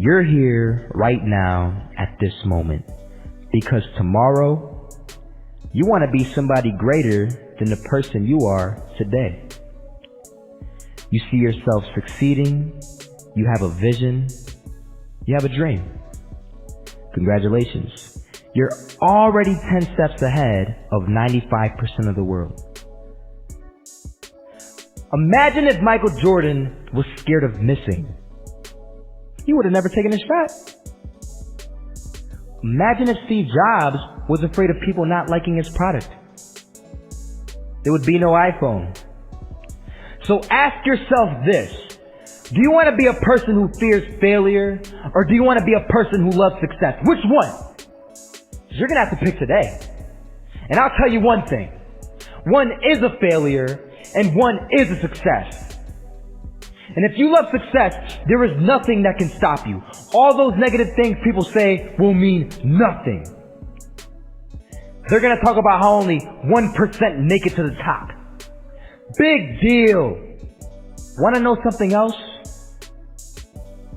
you're here right now at this moment because tomorrow you want to be somebody greater than the person you are today. You see yourself succeeding, you have a vision, you have a dream. Congratulations. You're already 10 steps ahead of 95% of the world. Imagine if Michael Jordan was scared of missing. He would have never taken a shot. Imagine if Steve Jobs was afraid of people not liking his product. There would be no iPhone. So ask yourself this. Do you want to be a person who fears failure, or do you want to be a person who loves success? Which one? You're going to have to pick today. And I'll tell you one thing. One is a failure, and one is a success. And if you love success, there is nothing that can stop you. All those negative things people say will mean nothing. They're going to talk about how only 1% make it to the top. Big deal. Want to know something else?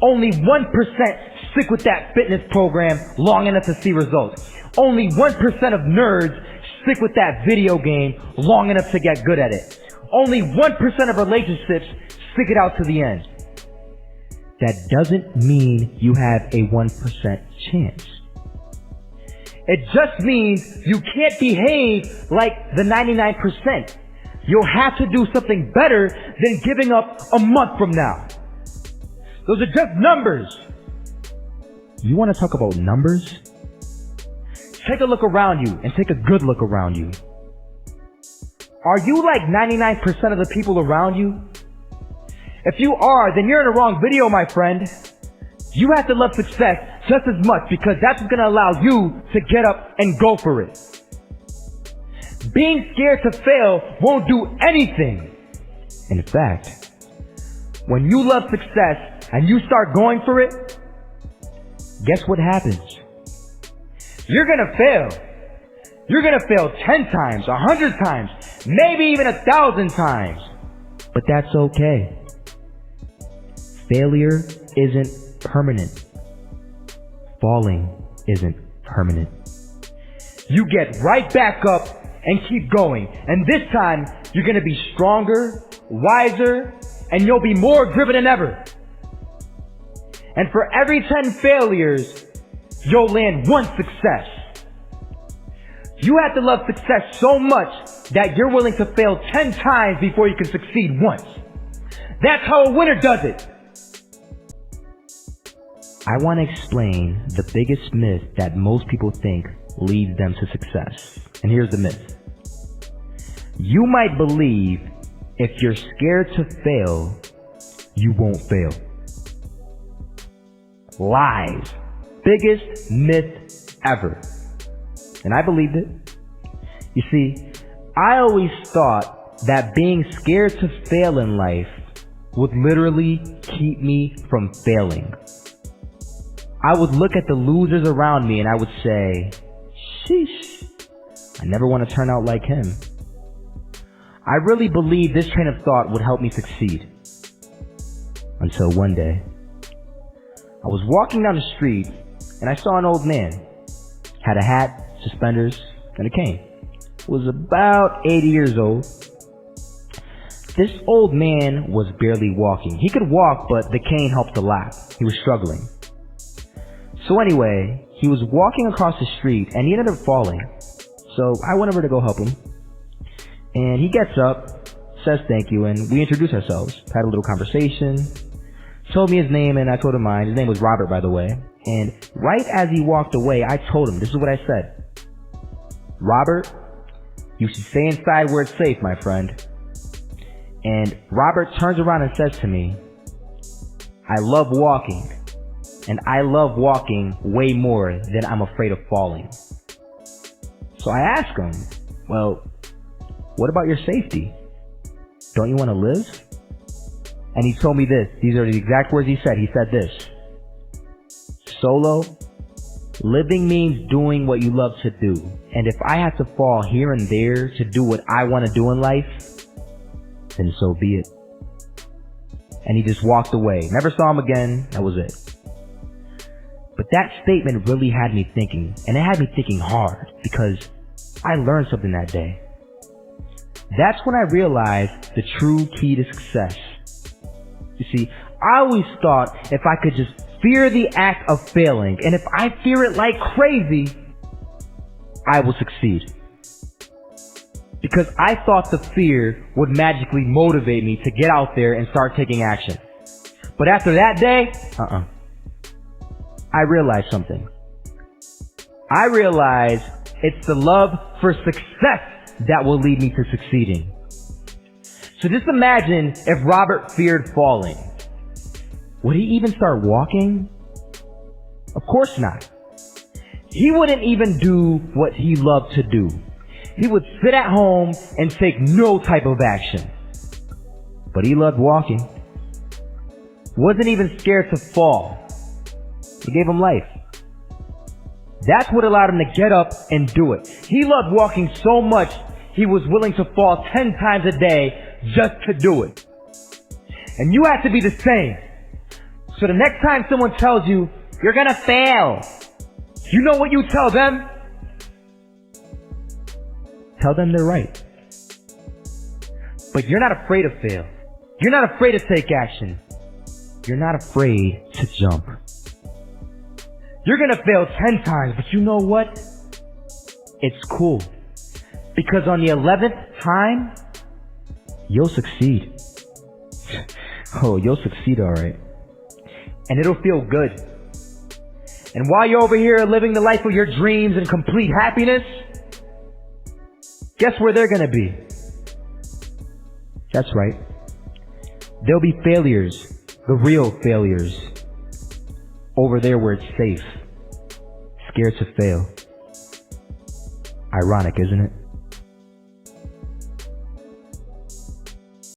Only 1% stick with that fitness program long enough to see results. Only 1% of nerds stick with that video game long enough to get good at it. Only 1% of relationships stick it out to the end. That doesn't mean you have a 1% chance. It just means you can't behave like the 99%. You'll have to do something better than giving up a month from now. Those are just numbers. You want to talk about numbers? Take a look around you and take a good look around you. Are you like 99% of the people around you? If you are, then you're in the wrong video, my friend. You have to love success just as much because that's what's going to allow you to get up and go for it. Being scared to fail won't do anything. In fact, when you love success and you start going for it, guess what happens? You're going to fail. You're going to fail 10 times, 100 times, maybe even 1,000 times. But that's okay. Failure isn't permanent. Falling isn't permanent. You get right back up and keep going. And this time, you're going to be stronger, wiser, and you'll be more driven than ever. And for every 10 failures, you'll land one success. You have to love success so much that you're willing to fail 10 times before you can succeed once. That's how a winner does it. I want to explain the biggest myth that most people think leads them to success. And here's the myth. You might believe if you're scared to fail, you won't fail. Lies. Biggest myth ever. And I believed it. You see, I always thought that being scared to fail in life would literally keep me from failing. I would look at the losers around me and I would say, sheesh, I never want to turn out like him. I really believed this train of thought would help me succeed. Until one day, I was walking down the street and I saw an old man. Had a hat, suspenders, and a cane. Was about 80 years old. This old man was barely walking. He could walk, but the cane helped a lot. He was struggling. So anyway, he was walking across the street and he ended up falling. So I went over to go help him. And he gets up, says thank you, and we introduced ourselves. Had a little conversation. Told me his name and I told him mine. His name was Robert, by the way. And right as he walked away, I told him, this is what I said. Robert, you should stay inside where it's safe, my friend. And Robert turns around and says to me, I love walking. And I love walking way more than I'm afraid of falling. So I asked him, well, what about your safety? Don't you want to live? And he told me this. These are the exact words he said. He said this. Solo, living means doing what you love to do. And if I have to fall here and there to do what I want to do in life, then so be it. And he just walked away. Never saw him again. That was it. But that statement really had me thinking, and it had me thinking hard, because I learned something that day. That's when I realized the true key to success. You see, I always thought if I could just fear the act of failing, and if I fear it like crazy, I will succeed. Because I thought the fear would magically motivate me to get out there and start taking action. But after that day, I realized something. I realized it's the love for success that will lead me to succeeding. So just imagine if Robert feared falling. Would he even start walking? Of course not. He wouldn't even do what he loved to do. He would sit at home and take no type of action. But he loved walking. Wasn't even scared to fall. It gave him life. That's what allowed him to get up and do it. He loved walking so much, he was willing to fall 10 times a day just to do it. And you have to be the same. So the next time someone tells you, you're gonna fail, you know what you tell them? Tell them they're right. But you're not afraid to fail. You're not afraid to take action. You're not afraid to jump. You're gonna fail 10 times, but you know what? It's cool. Because on the 11th time, you'll succeed. Oh, you'll succeed alright. And it'll feel good. And while you're over here living the life of your dreams and complete happiness, guess where they're gonna be? That's right. They'll be failures, the real failures, over there where it's safe, scared to fail. Ironic, isn't it?